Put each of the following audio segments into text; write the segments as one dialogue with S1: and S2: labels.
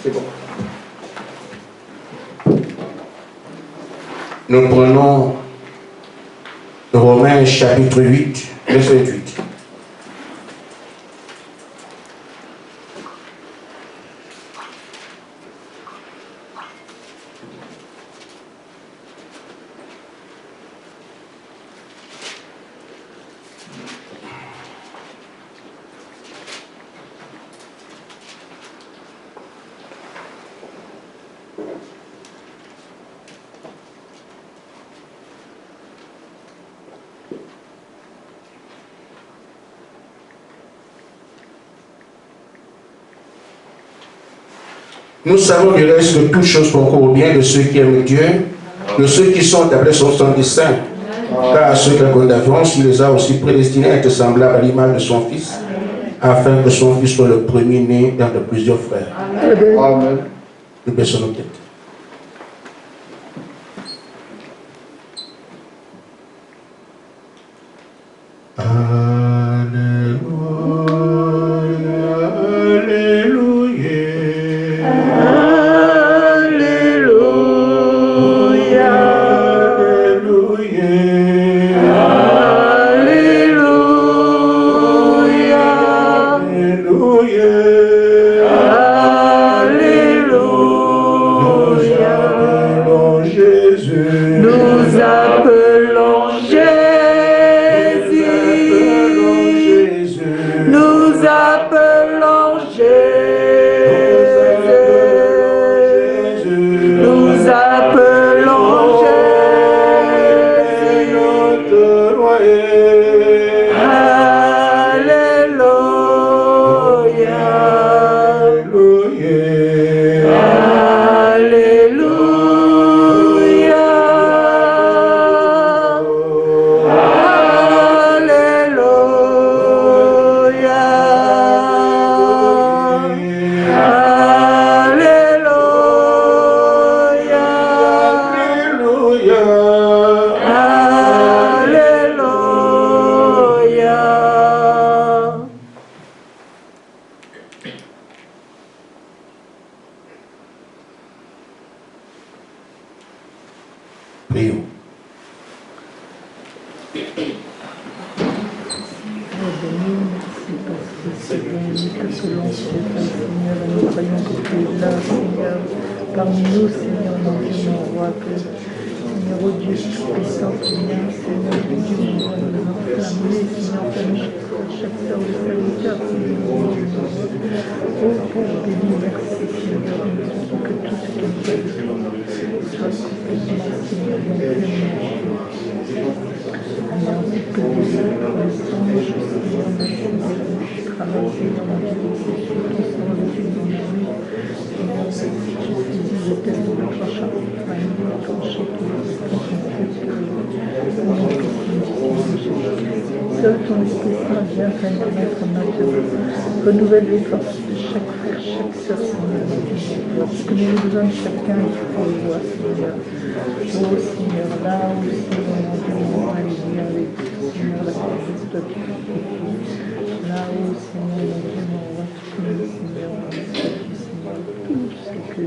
S1: C'est bon.
S2: Nous prenons Romains chapitre 8, verset 8. Nous savons du reste que toutes choses concourent au bien de ceux qui aiment Dieu, de ceux qui sont appelés son dessein. Car à ceux qu'il a connu d'avance, il les a aussi prédestinés à être semblables à l'image de son Fils, afin que son Fils soit le premier-né dans de plusieurs frères.
S1: Amen.
S2: Nous baissons nos têtes.
S3: Renouvelle les forces de chaque frère, chaque sœur, Seigneur. Parce que nous avons besoin de chacun, il faut le voir, Seigneur. Oh Seigneur, là où Seigneur, on va aller avec Seigneur, la présence de Dieu. Là où Seigneur, on va trouver Seigneur, tout ce que...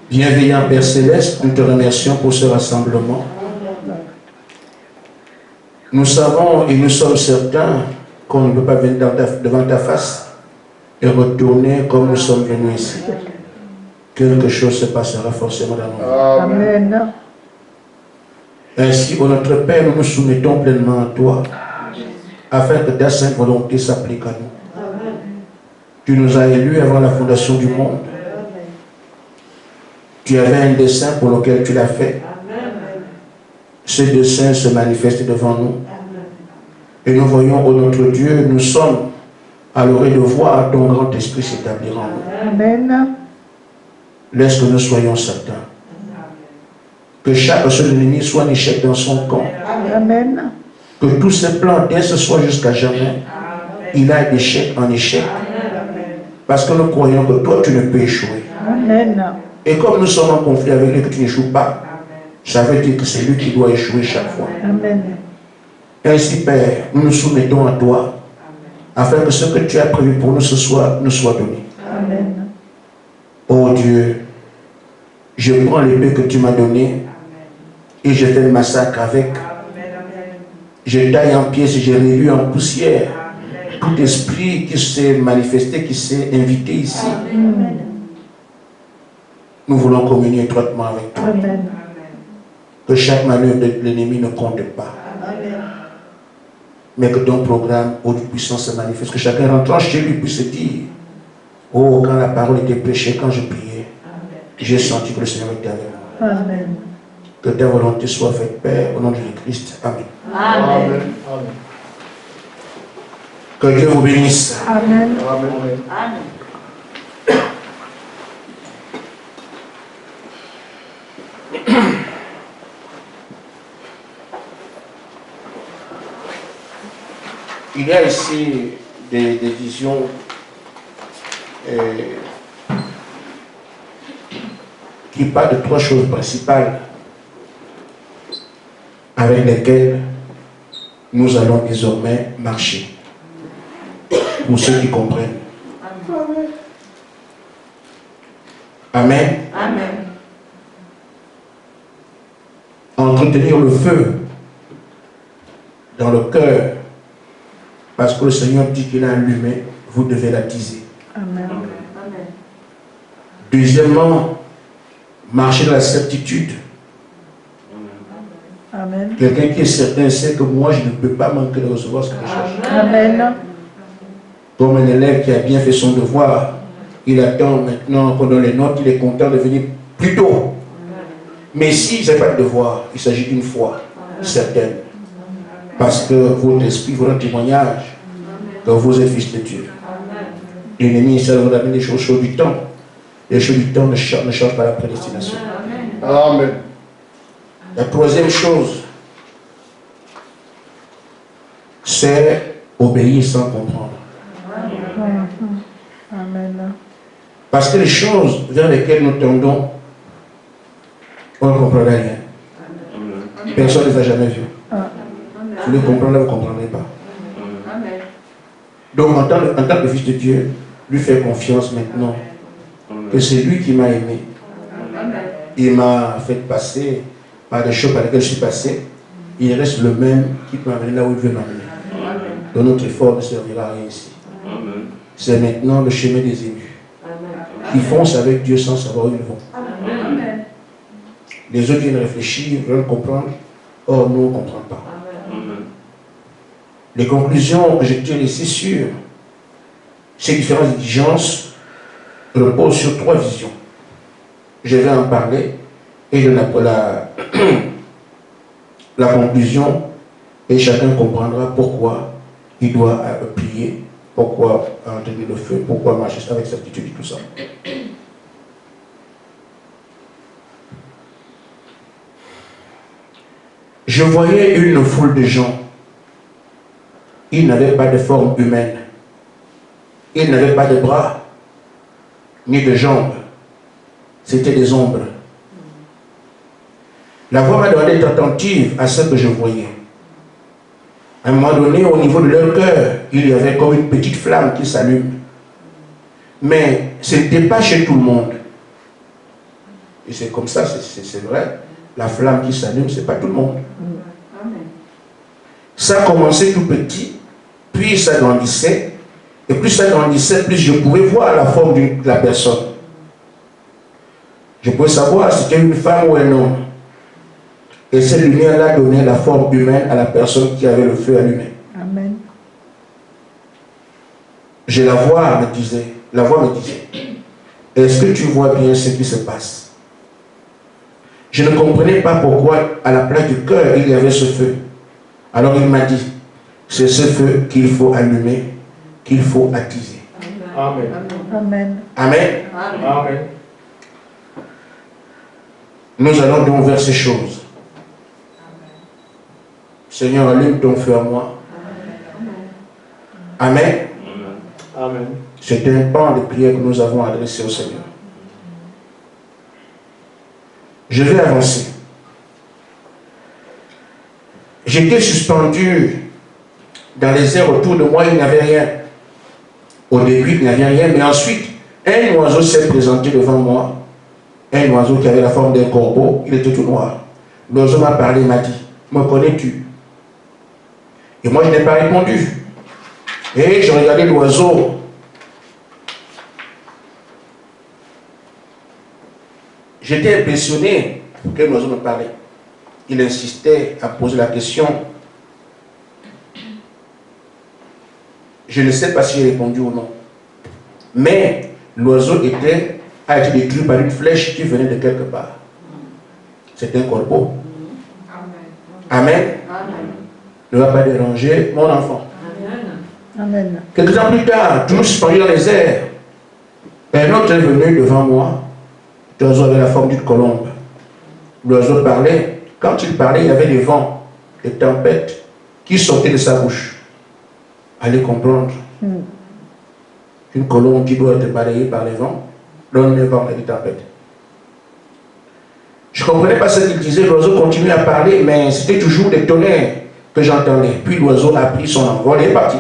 S2: Bienveillant Père Céleste, nous te remercions pour ce rassemblement. Nous savons et nous sommes certains qu'on ne peut pas venir devant ta face et retourner comme nous sommes venus ici. Quelque chose se passera forcément dans nos vies.
S3: Amen.
S2: Ainsi, ô notre Père, nous nous soumettons pleinement à toi, afin que ta sainte volonté s'applique à nous. Tu nous as élus avant la fondation du monde. Tu avais un dessein pour lequel tu l'as fait. Ce dessein se manifeste devant nous. Et nous voyons, ô notre Dieu, nous sommes à l'orée de voir ton grand esprit s'établir en nous.
S3: Amen.
S2: Laisse que nous soyons certains. Que chaque seul ennemi soit un échec dans son camp.
S3: Amen.
S2: Que tous ses plans, dès ce soir jusqu'à jamais, il aille d'échec en échec. Parce que nous croyons que toi, tu ne peux échouer.
S3: Amen.
S2: Et comme nous sommes en conflit avec lui, que tu n'échoues pas, ça veut dire que c'est lui qui doit échouer chaque fois.
S3: Amen.
S2: Ainsi, Père, nous nous soumettons à toi, afin que ce que tu as prévu pour nous ce soir nous soit donné.
S3: Amen.
S2: Oh Dieu, je prends l'épée que tu m'as donnée et je fais le massacre avec. Je taille en pièces et je réduis en poussière tout esprit qui s'est manifesté, qui s'est invité ici. Nous voulons communier étroitement avec toi.
S3: Amen.
S2: Que chaque manœuvre de l'ennemi ne compte pas. Mais que ton programme, ô puissant, se manifeste. Que chacun rentrant chez lui puisse se dire, oh, quand la parole était prêchée, quand je priais, j'ai senti que le Seigneur était avec moi.
S3: Amen.
S2: Que ta volonté soit faite, Père, au nom de Jésus-Christ. Amen.
S1: Amen.
S2: Que Dieu vous bénisse.
S3: Amen.
S1: Amen.
S2: Il y a ici des visions qui parlent de trois choses principales avec lesquelles nous allons désormais marcher. Pour ceux qui comprennent. Amen.
S1: Amen.
S2: Entretenir le feu dans le cœur. Parce que le Seigneur dit qu'il a allumé, vous devez l'attiser.
S3: Amen.
S2: Deuxièmement, marcher dans la certitude.
S3: Amen.
S2: Quelqu'un qui est certain sait que moi, je ne peux pas manquer de recevoir ce que je cherche.
S3: Amen.
S2: Comme un élève qui a bien fait son devoir, il attend maintenant qu'on donne les notes, il est content de venir plus tôt. Mais s'il n'a pas de devoir, il s'agit d'une foi certaine. Parce que votre esprit, votre témoignage, que vous êtes fils de Dieu. L'ennemi, ça vous amener les choses du temps. Les choses du temps ne changent pas la prédestination.
S1: Amen.
S2: La troisième chose, c'est obéir sans comprendre.
S3: Amen.
S2: Parce que les choses vers lesquelles nous tendons, on ne comprendra rien. Personne ne les a jamais vues. Vous les comprendrez, vous ne comprendrez pas. Donc, en tant que fils de Dieu, lui faire confiance maintenant que c'est lui qui m'a aimé. Il m'a fait passer par des choses par lesquelles je suis passé. Il reste le même qui peut m'amener là où il veut m'amener. Donc, notre effort ne servira à rien ici. C'est maintenant le chemin des élus qui foncent avec Dieu sans savoir où ils vont. Les autres viennent réfléchir, veulent comprendre. Or, nous, on ne comprend pas. Les conclusions que je tire ici sur ces différentes exigences reposent sur trois visions. Je vais en parler et je n'apprends la conclusion et chacun comprendra pourquoi il doit prier, pourquoi entretenir le feu, pourquoi marcher avec certitude et tout ça. Je voyais une foule de gens. Ils n'avaient pas de forme humaine. Ils n'avaient pas de bras, ni de jambes. C'était des ombres. La voix m'a demandé d'être attentive à ce que je voyais. À un moment donné, au niveau de leur cœur, il y avait comme une petite flamme qui s'allume. Mais ce n'était pas chez tout le monde. Et c'est comme ça, c'est vrai. La flamme qui s'allume, ce n'est pas tout le monde. Ça a commencé tout petit, puis ça grandissait. Et plus ça grandissait, plus je pouvais voir la forme de la personne. Je pouvais savoir si c'était une femme ou un homme. Et cette lumière-là donnait la forme humaine à la personne qui avait le feu allumé.
S3: Amen.
S2: La voix me disait, est-ce que tu vois bien ce qui se passe? Je ne comprenais pas pourquoi à la place du cœur il y avait ce feu. Alors il m'a dit, c'est ce feu qu'il faut allumer, qu'il faut attiser.
S1: Amen.
S3: Amen.
S2: Amen.
S1: Amen.
S2: Nous allons donc vers ces choses. Seigneur, allume ton feu à moi. Amen.
S1: Amen.
S2: C'est un pan de prière que nous avons adressé au Seigneur. Je vais avancer. J'étais suspendu dans les airs autour de moi, il n'y avait rien. Au début, il n'y avait rien, mais ensuite, Un oiseau s'est présenté devant moi, un oiseau qui avait la forme d'un corbeau, il était tout noir. L'oiseau m'a parlé, il m'a dit, me connais-tu? Et moi je n'ai pas répondu. Et je regardais l'oiseau. J'étais impressionné que l'oiseau me parlait. Il insistait à poser la question. Je ne sais pas si j'ai répondu ou non. Mais l'oiseau a été détruit par une flèche qui venait de quelque part. C'était un corbeau. Amen. Ne va pas déranger mon enfant.
S3: Amen.
S2: Quelques temps plus tard, toujours suspendu dans les airs, un autre est venu devant moi. L'oiseau avait la forme d'une colombe. L'oiseau parlait. Quand il parlait, il y avait des vents, des tempêtes qui sortaient de sa bouche. Allez comprendre. Une colombe qui doit être balayée par les vents, donne les vents et les tempêtes. Je ne comprenais pas ce qu'il disait. L'oiseau continuait à parler, mais c'était toujours des tonnerres que j'entendais. Puis l'oiseau a pris son envol et est parti.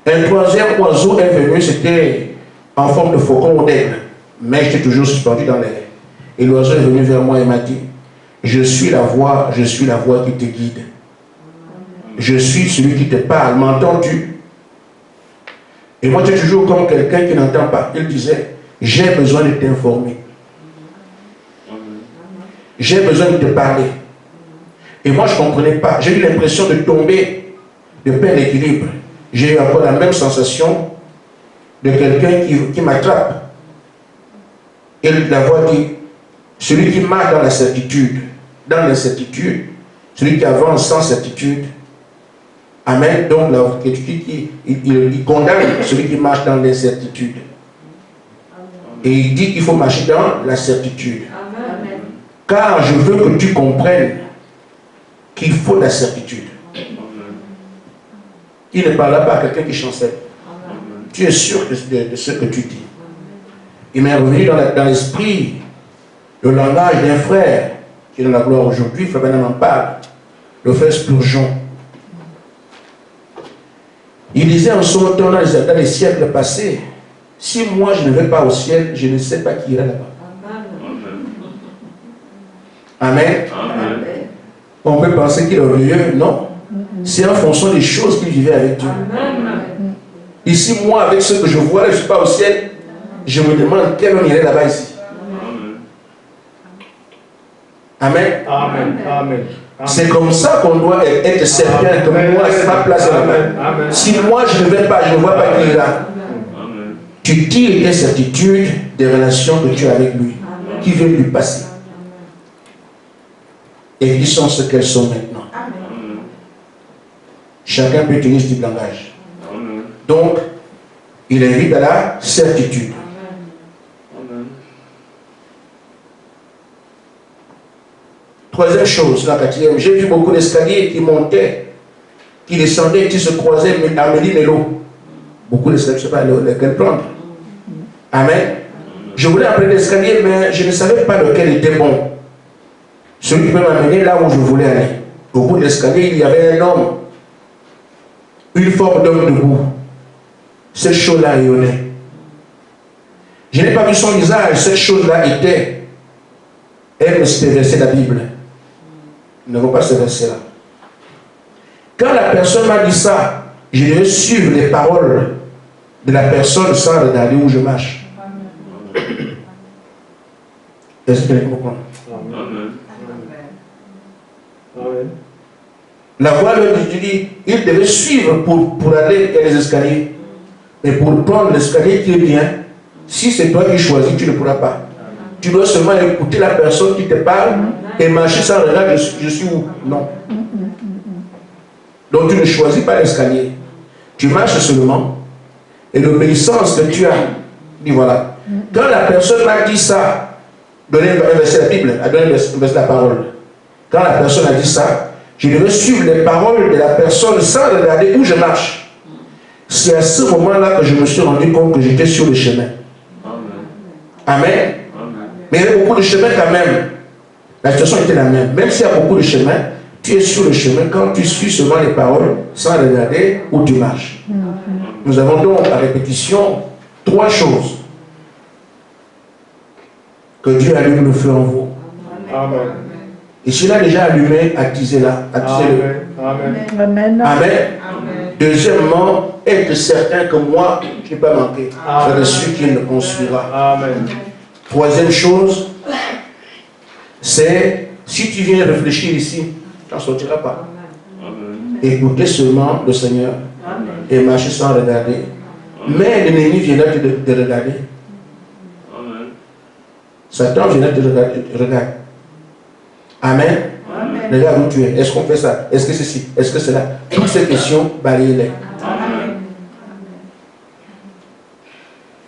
S2: Un troisième oiseau est venu, c'était en forme de faucon ou d'aigle. Mais j'étais toujours suspendu dans l'air. Et l'oiseau est venu vers moi et m'a dit, je suis la voix qui te guide. Je suis celui qui te parle, m'entends-tu? Et moi j'étais toujours comme quelqu'un qui n'entend pas. Il disait, j'ai besoin de t'informer. J'ai besoin de te parler. Et moi je ne comprenais pas. J'ai eu l'impression de tomber, de perdre l'équilibre. J'ai eu encore la même sensation de quelqu'un qui m'attrape. Et la voix dit, celui qui marche dans la certitude, dans l'incertitude, celui qui avance sans certitude, amen, donc il condamne celui qui marche dans l'incertitude. Et il dit qu'il faut marcher dans la certitude. Amen. Car je veux que tu comprennes qu'il faut la certitude. Il ne parle pas à quelqu'un qui chancelle. Tu es sûr de ce que tu dis. Il m'est revenu dans l'esprit le langage d'un frère qui est dans la gloire aujourd'hui. Frère Benham en parle. Le frère Spurgeon. Il disait en son temps dans les siècles passés, si moi je ne vais pas au ciel, je ne sais pas qui ira là-bas. Amen. Amen. On peut penser qu'il est orgueilleux, non. C'est en fonction des choses qu'il vivait avec Dieu. Amen. Ici, moi, avec ce que je vois, je ne suis pas au ciel. Je me demande quel homme irait là-bas ici. Amen. Amen. Amen. C'est comme ça qu'on doit être certain que moi, c'est ma place là-bas. Si moi, je ne vais pas, je ne vois pas qui est là. Tu tires des certitudes des relations que tu as avec lui, qui viennent du passé. Et qui sont ce qu'elles sont maintenant. Chacun peut utiliser ce langage. Donc, il invite à la certitude. Troisième chose, la quatrième, j'ai vu beaucoup d'escaliers qui montaient, qui descendaient, qui se croisaient à Méli-Mélo. Beaucoup d'escaliers, je ne sais pas lesquels prendre. Amen. Je voulais apprendre l'escalier, mais je ne savais pas lequel était bon. Celui qui peut m'amener là où je voulais aller. Au bout de l'escalier, il y avait un homme, une forme d'homme debout. Cette chose-là rayonnait. Je n'ai pas vu son visage, cette chose-là était. Elle me citait verset la Bible. Nous n'avons pas ce verset-là. Quand la personne m'a dit ça, je devais suivre les paroles de la personne sans regarder où je marche. Est-ce que vous comprenez? Amen. La voix lui dit, il devait suivre pour aller dans les escaliers. Mais pour prendre l'escalier qui est bien, si c'est toi qui choisis, tu ne pourras pas. Tu dois seulement écouter la personne qui te parle et marcher sans regarder, je suis où? Non. Donc tu ne choisis pas l'escalier. Tu marches seulement. Et l'obéissance que tu as, dis voilà. Quand la personne m'a dit ça, donnez un verset de la Bible, a donné un verset de la parole. Quand la personne a dit ça, je devais suivre les paroles de la personne sans regarder où je marche. C'est à ce moment-là que je me suis rendu compte que j'étais sur le chemin. Amen. Mais il y avait beaucoup de chemin quand même. La situation était la même. Même s'il y a beaucoup de chemin, tu es sur le chemin quand tu suis seulement les paroles sans regarder où tu marches. Nous avons donc à répétition 3 choses. Que Dieu allume le feu en vous.
S1: Amen.
S2: Et s'il a déjà allumé, attisez-la. Attisez-le.
S1: Amen.
S3: Amen.
S2: Amen. Deuxièmement, être certain que moi, je n'ai pas manqué. Je suis qu'il le construira.
S1: Amen.
S2: Troisième chose, c'est si tu viens réfléchir ici, tu n'en sortiras pas. Écoutez seulement le Seigneur et marcher sans regarder. Mais l'ennemi viendra te regarder. Satan viendra te regarder. Regarde. Amen. Regarde où tu es. Est-ce qu'on fait ça? Est-ce que ceci? Est-ce que cela? Toutes ces questions, balayez-les.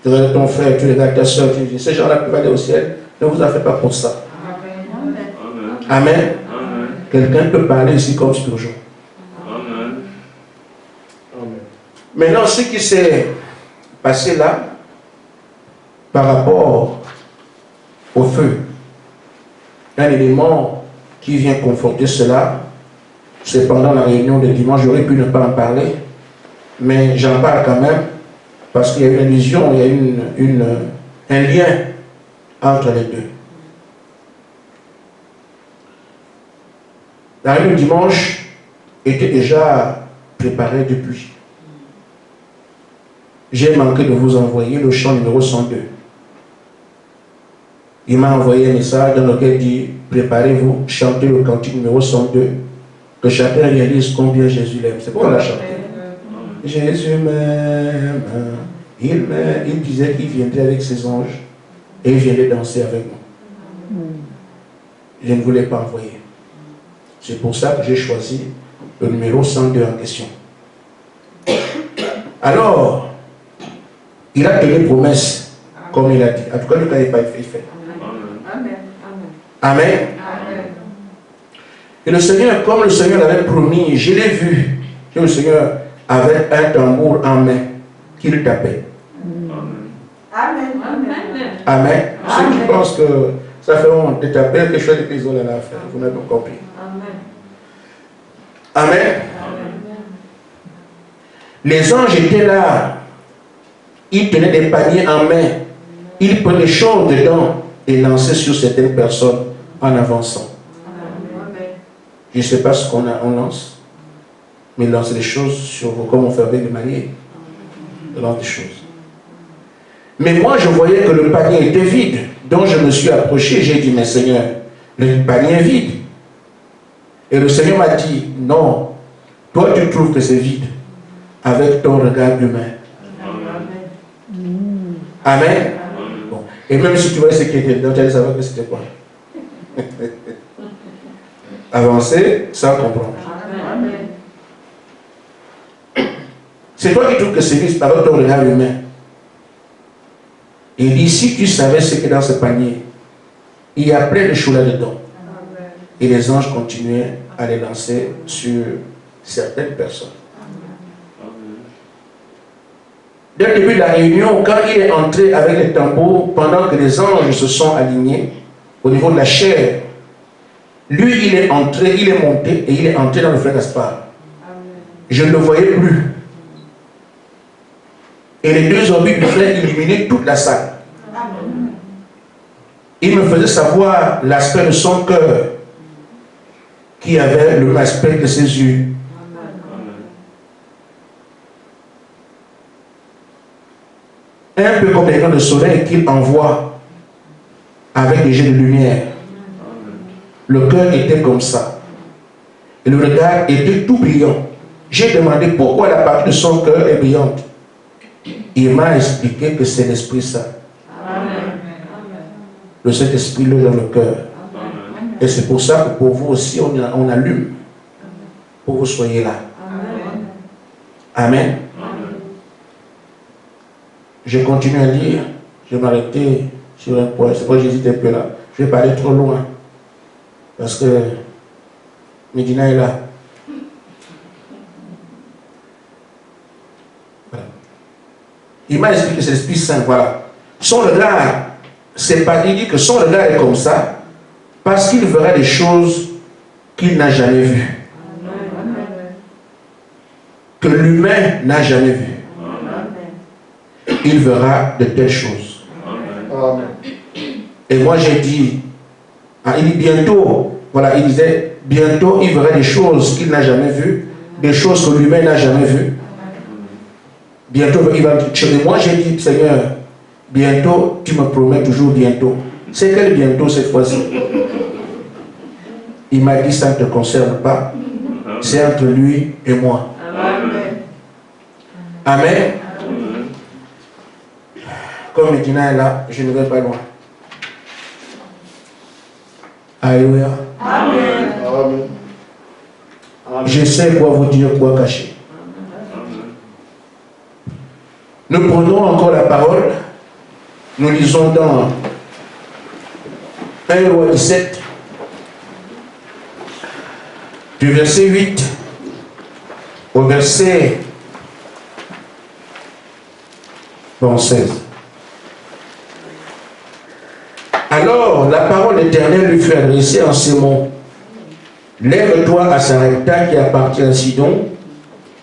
S2: Tu regardes ton frère, tu regardes ta soeur, tu dis, ces gens-là peuvent aller au ciel. Ne vous en faites pas pour ça. Amen. Quelqu'un peut parler ici comme Spurgeon. Maintenant, ce qui s'est passé là, par rapport au feu, un élément qui vient conforter cela, c'est pendant la réunion de dimanche, j'aurais pu ne pas en parler, mais j'en parle quand même, parce qu'il y a une allusion, il y a un lien entre les deux. La réunion du dimanche était déjà préparée depuis. J'ai manqué de vous envoyer le chant numéro 102. Il m'a envoyé un message dans lequel il dit « Préparez-vous, chantez le cantique numéro 102, que chacun réalise combien Jésus l'aime. » C'est pourquoi on l'a chanté. Jésus m'aime. Il disait qu'il viendrait avec ses anges et il viendrait danser avec moi. Je ne voulais pas envoyer. C'est pour ça que j'ai choisi le numéro 102 en question. Alors, il a tenu promesse, comme il a dit. En tout cas, le cas n'est pas fait.
S4: Amen.
S2: Amen. Et le Seigneur, comme le Seigneur l'avait promis, je l'ai vu que le Seigneur avait un tambour en main qu'il tapait.
S4: Amen.
S2: Amen. Ceux qui pensent que ça fait honte de taper, que je fais des prisons à la fin, vous n'avez pas compris. Amen. Les anges étaient là. Ils tenaient des paniers en main. Ils prenaient des choses dedans et lançaient sur certaines personnes en avançant. Je ne sais pas ce qu'on lance, mais ils lançaient des choses sur vous, comme on fait avec les mariés. Ils lancent des choses. Mais moi, je voyais que le panier était vide. Donc je me suis approché, j'ai dit, mais Seigneur, le panier est vide. Et le Seigneur m'a dit, non, toi tu trouves que c'est vide avec ton regard humain. Amen. Bon. Et même si tu voyais ce qui était dedans, tu allais savoir que c'était quoi. Avancer sans comprendre. C'est toi qui trouves que c'est vide avec ton regard humain. Et il dit, si tu savais ce qui est dans ce panier, il y a plein de choses là-dedans. Et les anges continuaient à les lancer sur certaines personnes. Dès le début de la réunion, quand il est entré avec les tambours, pendant que les anges se sont alignés au niveau de la chair, lui, il est entré, il est monté et il est entré dans le frère Gaspard. Je ne le voyais plus. Et les deux orbites du frère illuminaient toute la salle. Il me faisait savoir l'aspect de son cœur qui avait le même aspect de ses yeux. Un peu comme les rayons de soleil qu'il envoie avec des jets de lumière. Le cœur était comme ça. Et le regard était tout brillant. J'ai demandé pourquoi la partie de son cœur est brillante. Il m'a expliqué que c'est l'Esprit Saint. Le Saint-Esprit le dans le cœur. Et c'est pour ça que pour vous aussi, on allume. Pour que vous soyez là. Amen. Je continue à lire. Je vais m'arrêter sur un point. C'est pourquoi j'hésite un peu là. Je vais pas aller trop loin. Parce que Medina est là. Voilà. Il m'a expliqué que c'est l'Esprit Saint. Voilà. Son regard, c'est pas, il dit que son regard est comme ça parce qu'il verra des choses qu'il n'a jamais vues. Que l'humain n'a jamais vues. il verra de telles choses.
S1: Amen.
S2: Et moi j'ai dit, il dit bientôt, voilà, il disait, bientôt il verra des choses qu'il n'a jamais vues, des choses que l'humain n'a jamais vues. Bientôt il va dire, et moi j'ai dit, Seigneur, bientôt, tu me promets toujours bientôt. C'est quel bientôt cette fois-ci? Il m'a dit, ça ne te concerne pas. C'est entre lui et moi.
S4: Amen.
S2: Amen. Comme Medina est là, je ne vais pas loin. Alléluia.
S4: Amen.
S1: Amen.
S2: Je sais quoi vous dire, quoi cacher. Nous prenons encore la parole. Nous lisons dans 1 Roi 17, du verset 8 au verset 16. Alors la parole éternelle lui fut adressée en ces mots. Lève-toi à Sarepta qui appartient à Sidon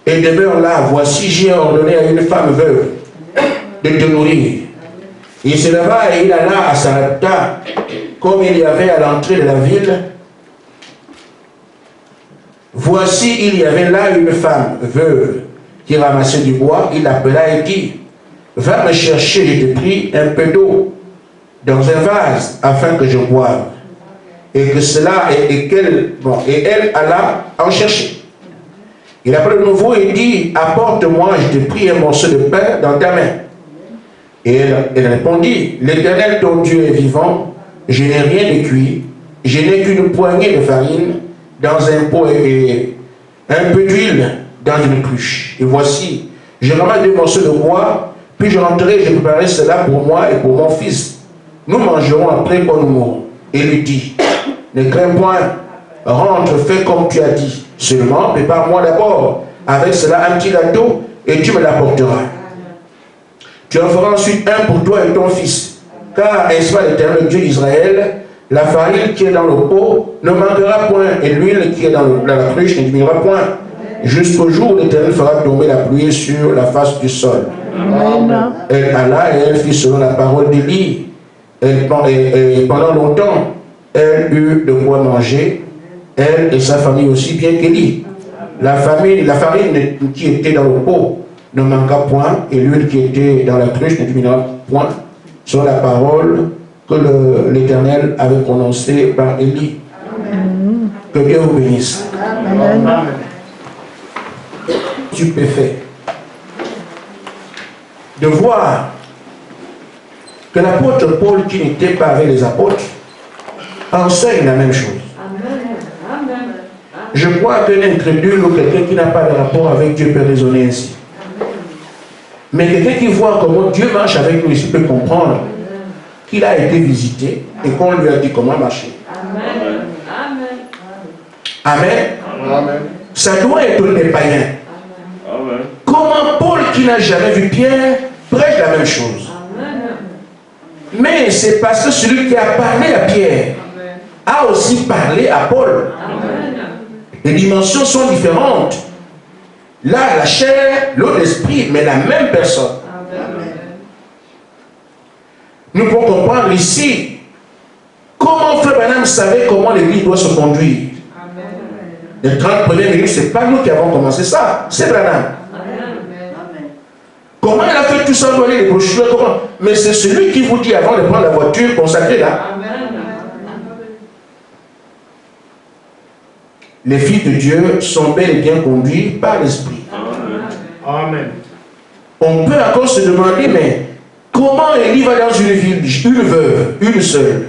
S2: et demeure là. Voici, j'ai ordonné à une femme veuve de te nourrir. Il se leva et il alla à Sarepta, comme il y avait à l'entrée de la ville. Voici, il y avait là une femme veuve qui ramassait du bois. Il l'appela et dit, va me chercher, je te prie, un peu d'eau dans un vase afin que je boive. Et que cela, et elle alla en chercher. Il appela de nouveau et dit, apporte-moi, je te prie, un morceau de pain dans ta main. Et elle répondit, l'Éternel ton Dieu est vivant, je n'ai rien de cuit, je n'ai qu'une poignée de farine dans un pot et un peu d'huile dans une cruche. Et voici, je ramasse 2 morceaux de bois, puis je rentrerai, je préparerai cela pour moi et pour mon fils. Nous mangerons après quand nous mourrons. Et lui dit, ne crains point, rentre, fais comme tu as dit. Seulement, prépare-moi d'abord avec cela un petit gâteau et tu me l'apporteras. Tu en feras ensuite un pour toi et ton fils. Car, ainsi va l'Éternel Dieu d'Israël, la farine qui est dans le pot ne manquera point, et l'huile qui est dans la cruche ne diminuera point, jusqu'au jour où l'Éternel fera tomber la pluie sur la face du sol.
S3: Amen.
S2: Elle alla et elle fit selon la parole d'Élie. Et pendant longtemps, elle eut de quoi manger, elle et sa famille aussi, bien qu'Élie. La farine qui était dans le pot ne manqua point, et l'huile qui était dans la cruche ne diminuera point, sur la parole que l'Éternel avait prononcée par Élie. Que Dieu vous bénisse.
S3: Amen.
S2: Stupéfait de voir que l'apôtre Paul, qui n'était pas avec les apôtres, enseigne la même chose. Je crois qu'un incrédule ou quelqu'un qui n'a pas de rapport avec Dieu peut raisonner ainsi. Mais quelqu'un qui voit comment Dieu marche avec nous ici peut comprendre qu'il a été visité et qu'on lui a dit comment marcher.
S4: Amen.
S2: Amen.
S1: Amen.
S2: Ça doit être des païens.
S1: Amen.
S2: Comment Paul, qui n'a jamais vu Pierre, prêche la même chose. Mais c'est parce que celui qui a parlé à Pierre a aussi parlé à Paul. Les dimensions sont différentes. Là, la chair, l'autre l'esprit, mais la même personne. Nous pouvons comprendre ici comment Frère Branham savait comment l'Église doit se conduire. Les 30 premières minutes, ce n'est pas nous qui avons commencé ça, c'est Branham. Comment il a fait tout ça, les brochures, comment? Mais c'est celui qui vous dit avant de prendre la voiture consacrée là. Les filles de Dieu sont bel et bien conduites par l'Esprit.
S1: Amen.
S2: On peut encore se demander, mais comment Élie va dans une ville, une veuve, une seule?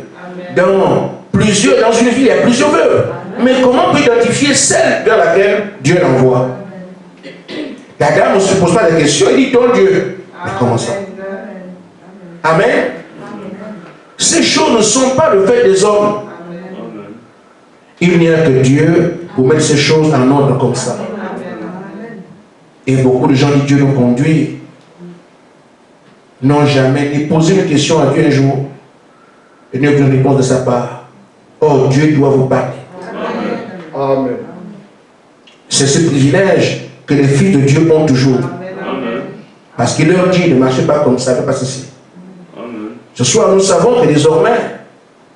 S2: Dans une ville, il y a plusieurs veuves. Mais comment on peut identifier celle vers laquelle Dieu l'envoie? La dame ne se pose pas la question, elle dit ton Dieu. Mais comment ça? Amen. Ces choses ne sont pas le fait des hommes. Il n'y a que Dieu pour mettre ces choses en ordre comme ça. Et beaucoup de gens qui Dieu nous conduit n'ont jamais ni posé une question à Dieu un jour et n'ont une réponse de sa part. Oh, Dieu doit vous parler.
S1: Amen.
S2: C'est ce privilège que les filles de Dieu ont toujours. Parce qu'il leur dit, ne marchez pas comme ça, ne faites pas ceci.
S1: Amen.
S2: Ce soir, nous savons que désormais,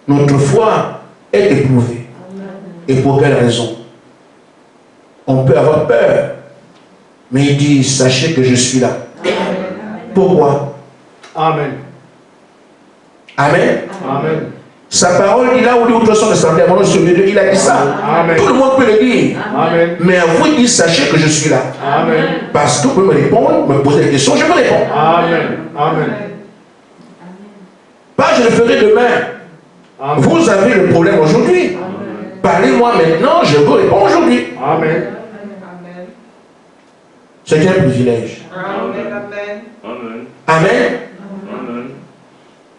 S2: notre foi est éprouvée. Et pour quelle raison? On peut avoir peur. Mais il dit, sachez que je suis là. Pourquoi?
S1: Amen.
S2: Amen.
S1: Amen.
S2: Sa parole dit là où d'autres sont descendus à mon nom sur le Dieu, il a dit ça.
S1: Amen.
S2: Tout le monde peut le dire.
S1: Amen.
S2: Mais à vous, il dit, sachez que je suis là.
S1: Amen.
S2: Parce que vous pouvez me répondre, me poser des questions, je vous réponds.
S1: Amen. Amen.
S2: Pas je le ferai demain.
S1: Amen.
S2: Vous avez le problème aujourd'hui. Parlez-moi maintenant, je vous réponds aujourd'hui.
S1: Amen.
S2: C'est un privilège.
S1: Amen.
S2: Amen.
S1: Amen.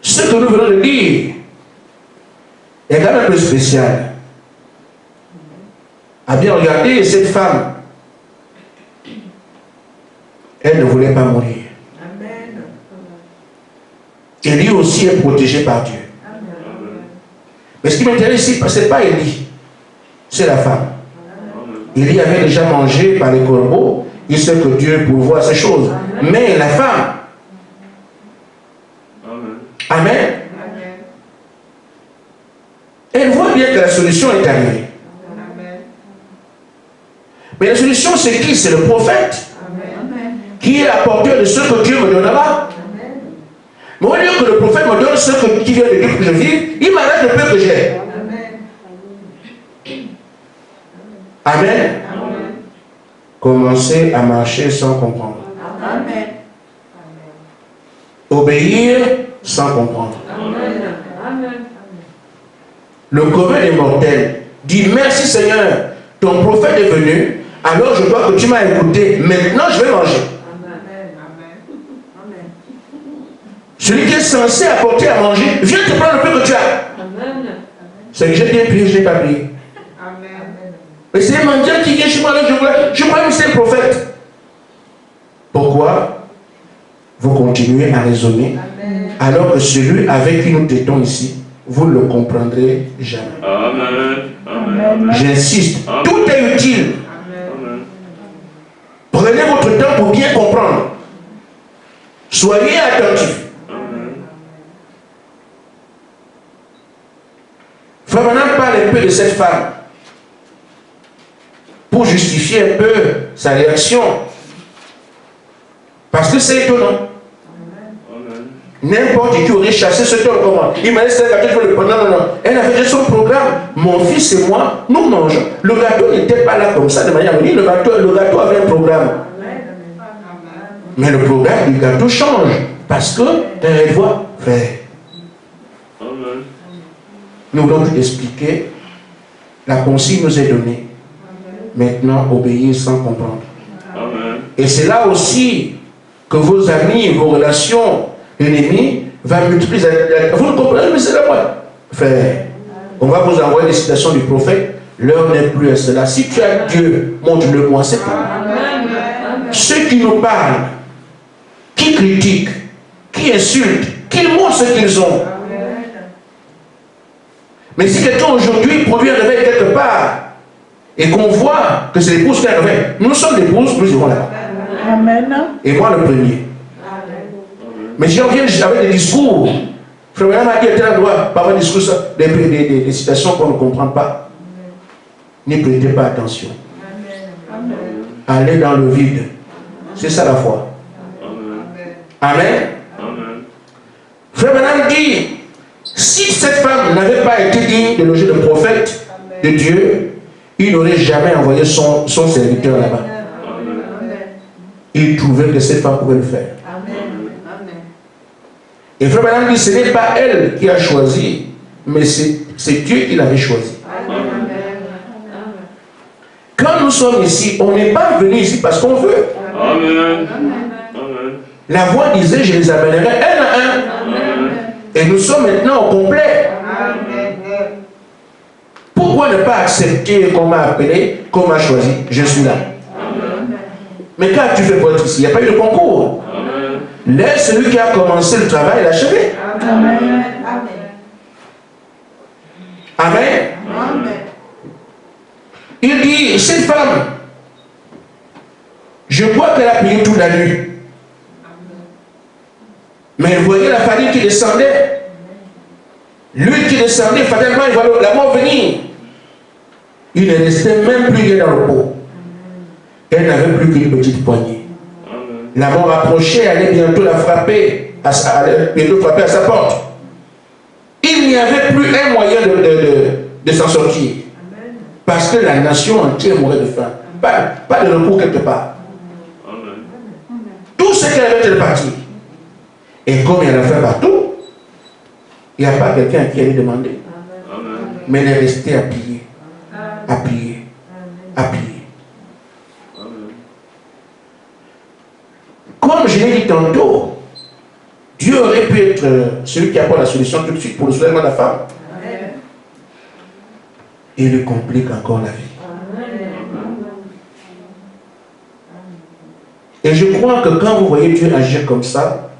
S2: Ce que nous venons de dire est quand même un peu spécial. À bien regarder, cette femme, elle ne voulait pas mourir. Et lui aussi est protégé par Dieu. Mais ce qui m'intéresse ici, ce n'est pas Élie, c'est la femme. Élie avait déjà mangé par les corbeaux, il sait que Dieu pourvoit ces choses. Mais la femme, Amen, elle voit bien que la solution est arrivée. Mais la solution, c'est qui? C'est le prophète qui est apporteur de ce que Dieu me donnera. Mais au lieu que le prophète me donne ce qui vient de Dieu pour que je vive, il m'arrête le peu que j'ai. Amen. Commencer à marcher sans comprendre. Obéir sans comprendre. Le commun des mortels dit merci Seigneur, ton prophète est venu, alors je vois que tu m'as écouté, maintenant je vais manger. Celui qui est censé apporter à manger, viens te prendre le peu que tu as. C'est que j'ai bien prié, je n'ai pas prié. Mais c'est un mendiant qui vient chez moi, là, je crois que c'est le prophète. Pourquoi vous continuez à raisonner alors que celui avec qui nous traitons ici, vous ne le comprendrez jamais.
S1: Amen. Amen.
S2: J'insiste, tout est utile.
S1: Amen.
S2: Prenez votre temps pour bien comprendre. Soyez attentifs. Frère Branham parle un peu de cette femme pour justifier un peu sa réaction. Parce que c'est étonnant. N'importe qui aurait chassé ce homme comment. Il m'a dit c'est le gâteau, je veux le prendre. Non, non, non. Elle avait déjà son programme. Mon fils et moi, nous mangeons. Le gâteau n'était pas là comme ça de manière anonyme. Le gâteau avait un programme. Mais le programme du gâteau change. Parce que elle voit faire. Nous voulons tout expliquer. La consigne nous est donnée. Maintenant, obéir sans comprendre.
S1: Amen.
S2: Et c'est là aussi que vos amis, vos relations ennemies vont multiplier. Vous ne comprenez pas, mais c'est là moi. Frère, on va vous envoyer des citations du prophète. L'heure n'est plus à cela. Si tu as Dieu, montre-le-moi, c'est tout. Ceux qui nous parlent, qui critiquent, qui insultent, qu'ils montrent ce qu'ils ont. Mais si quelqu'un aujourd'hui produit un réveil quelque part et qu'on voit que c'est l'épouse qui a un réveil, nous sommes l'épouse, nous irons là-bas.
S3: Amen.
S2: Et moi le premier. Mais si on vient avec des discours, Frère Branham a dit à tel endroit, par un discours, des citations qu'on ne comprend pas, n'y prêtez pas attention. Allez dans le vide. C'est ça la foi. Amen. Frère Branham dit, si cette femme n'avait pas été digne de loger le prophète de Dieu, il n'aurait jamais envoyé son serviteur là-bas. Il trouvait que cette femme pouvait le faire. Et Frère Branham dit, ce n'est pas elle qui a choisi, mais c'est Dieu qui l'avait choisi. Quand nous sommes ici, on n'est pas venu ici parce qu'on veut.
S1: Amen.
S2: La voix disait, je les amènerai un à un. Et nous sommes maintenant au complet. Pourquoi ne pas accepter qu'on m'a appelé, qu'on m'a choisi? Je suis là. Mais quand tu fais pour être ici, il n'y a pas eu de concours. Laisse celui qui a commencé le travail l'achever. Amen. Il dit, cette femme, je vois qu'elle a prié toute la nuit. Mais il voyait la famille qui descendait. L'huile qui descendait, fatalement, il voyait la mort venir. Il ne restait même plus rien dans le pot. Elle n'avait plus qu'une petite poignée. La mort approchait, allait bientôt la frapper, allait bientôt frapper à sa porte. Il n'y avait plus un moyen de s'en sortir. Parce que la nation entière mourait de faim. Pas de repos quelque part. Tout ce qu'elle avait était parti. Et comme il y a la faim partout, il n'y a pas quelqu'un qui allait demander. Mais elle est restée à prier. À prier. À prier. Comme je l'ai dit tantôt, Dieu aurait pu être celui qui apporte la solution tout de suite pour le soulèvement de la femme. Et il lui complique encore la vie. Et je crois que quand vous voyez Dieu agir comme ça,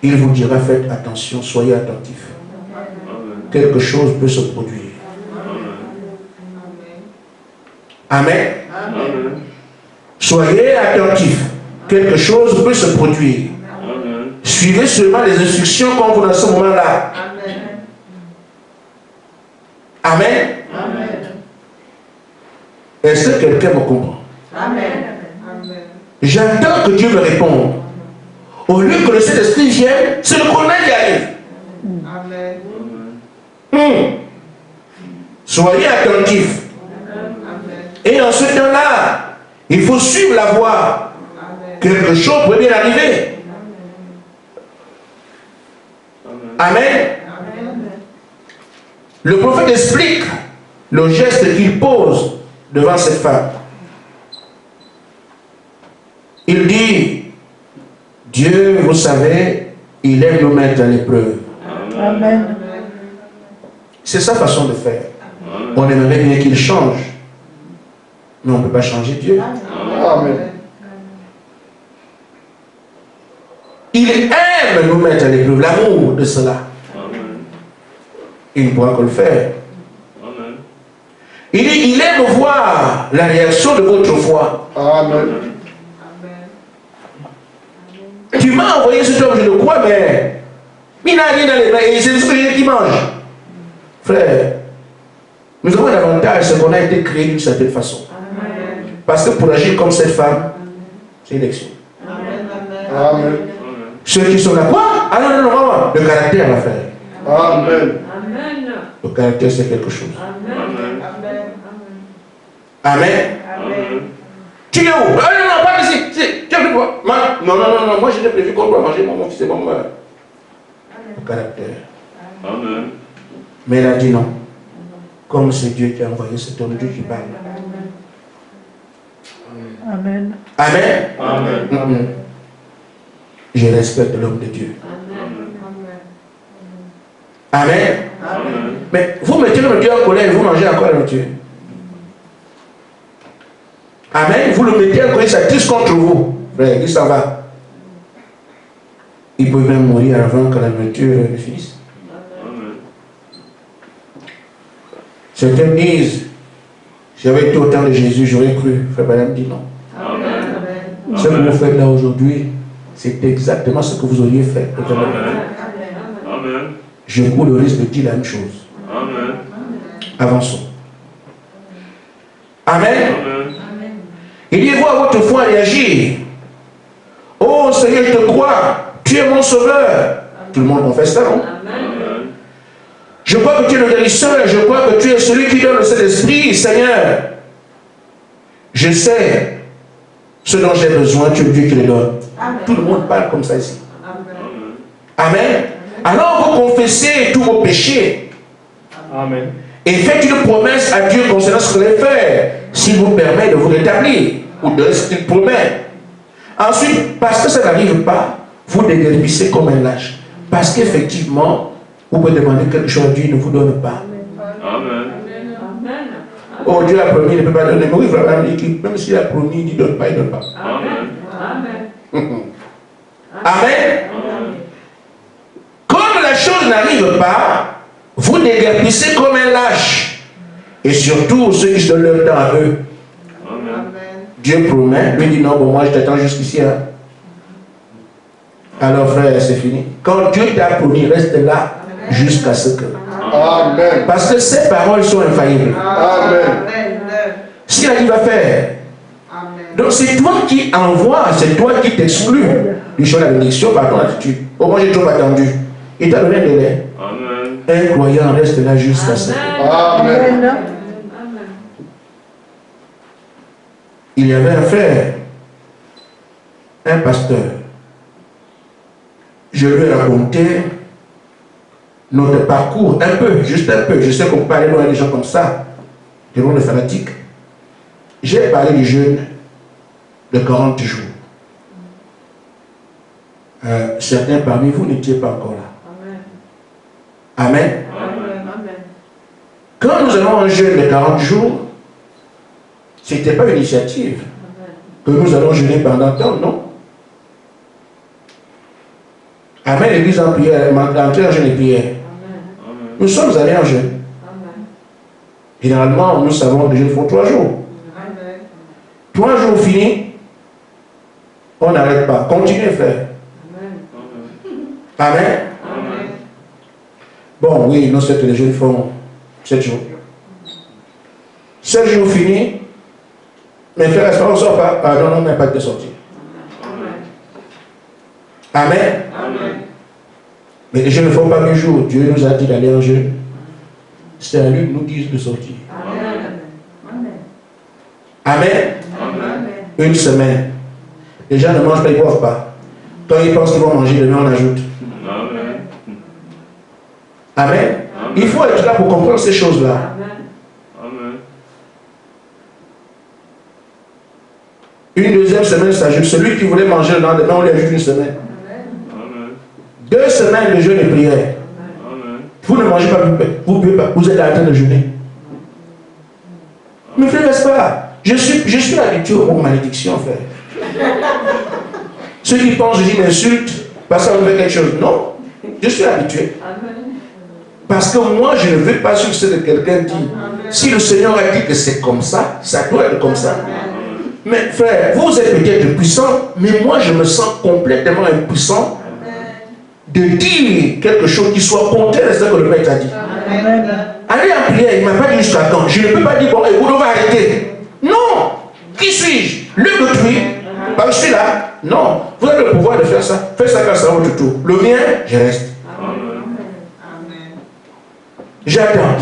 S2: il vous dira, faites attention, soyez attentifs. Quelque chose peut se produire. Amen. Soyez attentifs. Quelque chose peut se produire. Suivez seulement les instructions qu'on vous donne dans ce moment-là. Amen. Est-ce que quelqu'un me comprend? J'attends que Dieu me réponde. Au lieu que le Saint-Esprit vienne, c'est le colonel qui arrive. Soyez attentifs. Et en ce temps-là, il faut suivre la voie. Quelque chose peut bien arriver. Amen. Le prophète explique le geste qu'il pose devant cette femme. Il dit, Dieu, vous savez, il aime nous mettre dans l'épreuve.
S3: Amen.
S2: C'est sa façon de faire. On aimerait bien qu'il change. Mais on ne peut pas changer Dieu.
S5: Amen.
S2: Il aime nous mettre à l'épreuve, l'amour de cela. Il ne pourra que le faire. Il dit, il aime voir la réaction de votre foi.
S5: Amen.
S2: Tu m'as envoyé cet homme, je le crois, mais il n'a rien dans les mains et c'est ce que qui mange. Frère, nous avons un avantage, c'est qu'on a été créé d'une certaine façon. Parce que pour agir comme cette femme, c'est élection.
S5: Amen.
S2: Ceux qui sont là, quoi? Ah non, non, non, non, le caractère, ma frère.
S5: Amen.
S2: Le caractère, c'est quelque chose. Amen. Tu es où? Ah non, non, pas ici. Tu es où? Non, non, non, non, moi je n'ai prévu qu'on doit manger mon fils et mon mère. Le caractère.
S1: Amen.
S2: Mais elle a dit non. Comme c'est Dieu qui a envoyé cet homme, Dieu qui parle.
S3: Amen.
S2: Amen.
S1: Amen.
S2: Je respecte l'homme de Dieu. Amen.
S1: Amen.
S2: Mais vous mettez le Dieu en colère et vous mangez encore le Dieu. Amen. Vous le mettez en colère, ça tire contre vous. Frère, il s'en va. Il peut même mourir avant que la nourriture ne finisse.
S1: Amen.
S2: Certains disent, j'avais été au temps de Jésus, j'aurais cru. Frère Madame dit non.
S1: Amen.
S2: Ce que vous faites là aujourd'hui, c'est exactement ce que vous auriez fait.
S1: Amen.
S2: Je cours le risque de dire la même chose.
S1: Amen.
S2: Avançons. Amen.
S1: Amen.
S2: Il dit, voir votre foi réagir. Oh Seigneur, je te crois. Tu es mon sauveur. Tout le monde confesse ça, non?
S1: Amen.
S2: Je crois que tu es le guérisseur. Je crois que tu es celui qui donne le Saint-Esprit, Seigneur. Je sais ce dont j'ai besoin. Tu es Dieu qui le donne. Tout le monde parle comme ça ici. Amen. Alors vous confessez tous vos péchés.
S5: Amen.
S2: Et faites une promesse à Dieu concernant ce que vous allez faire, s'il vous permet de vous rétablir, ou de ce qu'il promet. Ensuite, parce que ça n'arrive pas, vous déguerpissez comme un lâche. Parce qu'effectivement, vous pouvez demander quelque chose, Dieu ne vous donne pas.
S1: Amen.
S2: Oh, Dieu a promis, il ne peut pas donner. Mais oui, même s'il a promis, il ne donne pas, il ne donne pas.
S1: Amen.
S2: Amen. Comme la chose n'arrive pas, vous déguerpissez comme un lâche. Et surtout ceux qui se donnent leur temps à eux.
S1: Amen.
S2: Dieu promet, lui dit non, bon, moi je t'attends jusqu'ici. Hein. Alors frère, c'est fini. Quand Dieu t'a promis, reste là jusqu'à ce que.
S5: Amen.
S2: Parce que ces paroles sont infaillibles.
S5: Amen.
S2: Si elle va faire. Donc c'est toi qui envoies, c'est toi qui t'exclus du champ de la bénédiction par ton attitude. Au moins j'ai trop attendu. Il t'a donné un délai.
S1: Amen.
S2: Un croyant reste là jusqu'à ce que.
S5: Amen.
S2: Il y avait un frère, un pasteur. Je lui ai raconté notre parcours, un peu, juste un peu. Je sais qu'on parlait loin des gens comme ça, des gens de fanatiques. J'ai parlé du jeûne de 40 jours. Certains parmi vous n'étiez pas encore là. Amen. Quand nous allons en jeûne de 40 jours, ce n'était pas une initiative que nous allons jeûner pendant temps, non? Amen, l'église en prière, en jeûne et prière. Nous sommes allés en jeûne. Généralement, nous savons que les jeûnes font 3 jours. 3 jours finis, on n'arrête pas. Continuez à faire. Amen. Bon, oui, nous savons que les jeûnes font 7 jours. 7 jours finis, mais frère, est-ce qu'on ne sort pas? Ah non, on n'a pas de sortie. Amen. Mais les jeûnes ne font pas 8 jours. Dieu nous a dit d'aller en jeûne. C'est à lui de nous dire de sortir. Amen. Une semaine. Les gens ne mangent pas, ils ne boivent pas. Quand ils pensent qu'ils vont manger, demain on ajoute. Amen. Il faut être là pour comprendre ces choses-là. Une deuxième semaine s'ajoute. Celui qui voulait manger le lendemain, on lui ajoute une semaine. 2 semaines de jeûne et prière. Vous ne mangez pas, vous ne buvez pas, vous êtes en train de jeûner. Mais frère, n'est-ce pas? Je suis habitué aux malédictions, frère. Ceux qui pensent que je dis m'insulte parce qu'on fait quelque chose. Non, je suis habitué. Parce que moi, je ne veux pas sur ce que quelqu'un dit. Si le Seigneur a dit que c'est comme ça, ça doit être comme ça. Mais frère, vous êtes peut-être puissant, mais moi, je me sens complètement impuissant de dire quelque chose qui soit contraire à ce que le maître a dit. Allez en prière, il ne m'a pas dit jusqu'à quand. Je ne peux pas dire, bon, vous devez arrêter. Non. Qui suis-je? Le d'autrui. Bah, je suis là. Non. Vous avez le pouvoir de faire ça. Faites ça quand ça va tout tour. Le mien, je reste. J'attends.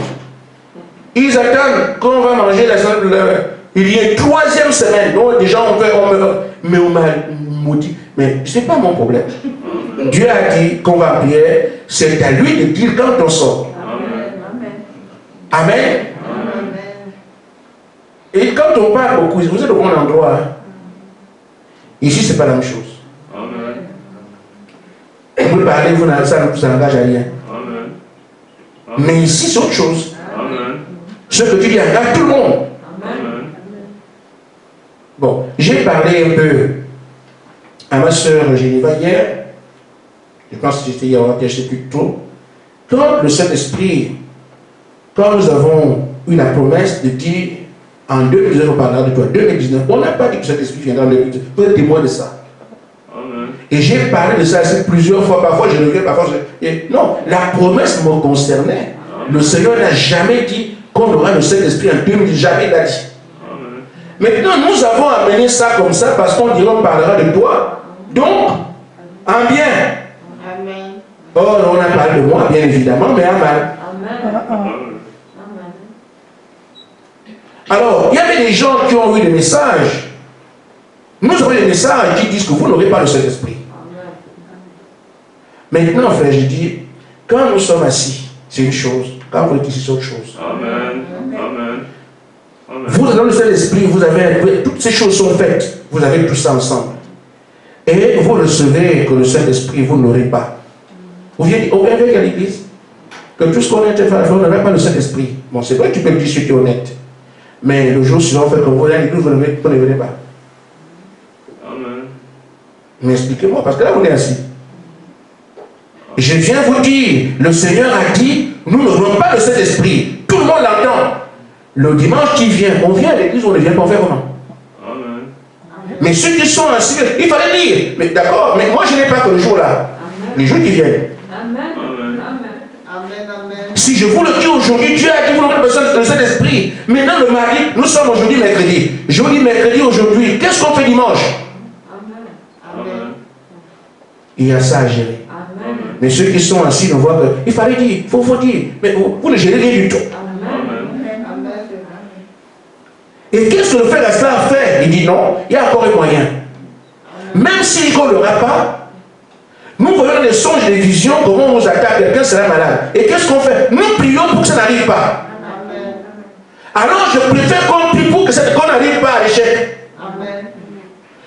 S2: Ils attendent quand on va manger la semaine. Il y a une 3e semaine. Donc déjà on m'a maudit. Mais ce n'est pas mon problème. Dieu a dit qu'on va prier. C'est à lui de dire quand on sort. Amen. Et quand on parle beaucoup, vous êtes au bon endroit. Hein? Ici, ce n'est pas la même chose. Vous parlez, ça ne vous engage à rien. Mais ici, c'est autre chose. Ce que tu dis engage tout le monde. Bon, j'ai parlé un peu à ma soeur Généva hier. Je pense que c'était hier, je ne sais plus trop. Quand le Saint-Esprit, quand nous avons eu la promesse de dire en 2019, on parlera de toi, 2019, on n'a pas dit que le Saint-Esprit viendra en 2019. Vous êtes témoin de ça. Et j'ai parlé de ça plusieurs fois, parfois je reviens, parfois je... Et non, la promesse me concernait. Le Seigneur n'a jamais dit qu'on aura le Saint-Esprit en 2019, jamais il a dit. Maintenant, nous avons amené ça comme ça parce qu'on dirait on parlera de toi. Donc, en bien. Oh, on a parlé de moi, bien évidemment, mais en mal. Alors, il y avait des gens qui ont eu des messages. Nous avons des messages qui disent que vous n'aurez pas le Saint-Esprit. Maintenant, frère, je dis, quand nous sommes assis, c'est une chose. Quand vous êtes ici, c'est autre chose. Vous avez le Saint-Esprit, vous avez toutes ces choses sont faites. Vous avez tout ça ensemble. Et vous recevez que le Saint-Esprit, vous ne l'aurez pas. Vous venez à l'église que tout ce qu'on est fait, on n'aurait pas le Saint-Esprit. Bon, c'est vrai que tu peux le dire si tu es honnête. Mais le jour suivant, fait comme vous allez à l'église, vous ne venez pas. Mais expliquez-moi, parce que là, on est assis. Je viens vous dire, le Seigneur a dit, nous n'aurons pas le Saint-Esprit. Tout le monde l'entend. Le dimanche qui vient, on vient à l'église, on ne vient pas, on fait comment? Mais ceux qui sont assis, il fallait dire, mais d'accord, mais moi je n'ai pas que le jour-là, les jours qui viennent.
S4: Amen.
S1: Amen.
S4: Amen.
S2: Si je vous le dis aujourd'hui, Dieu a dit, vous n'aurez pas besoin de Saint-Esprit. Maintenant, le mardi, nous sommes aujourd'hui mercredi. Jeudi, mercredi, aujourd'hui. Qu'est-ce qu'on fait dimanche?
S1: Amen.
S2: Il y a ça à gérer.
S4: Amen.
S2: Mais ceux qui sont assis ne voient que, il fallait dire, il faut dire, mais vous ne gérez rien du tout. Et qu'est-ce que le frère Gaston fait? Il dit non, il y a encore un moyen. Même s'il ne l'aura pas, nous voyons des songes, des visions, comment on nous attaque, quelqu'un sera malade. Et qu'est-ce qu'on fait? Nous prions pour que ça n'arrive pas. Alors je préfère qu'on prie pour que qu'on n'arrive pas à l'échec.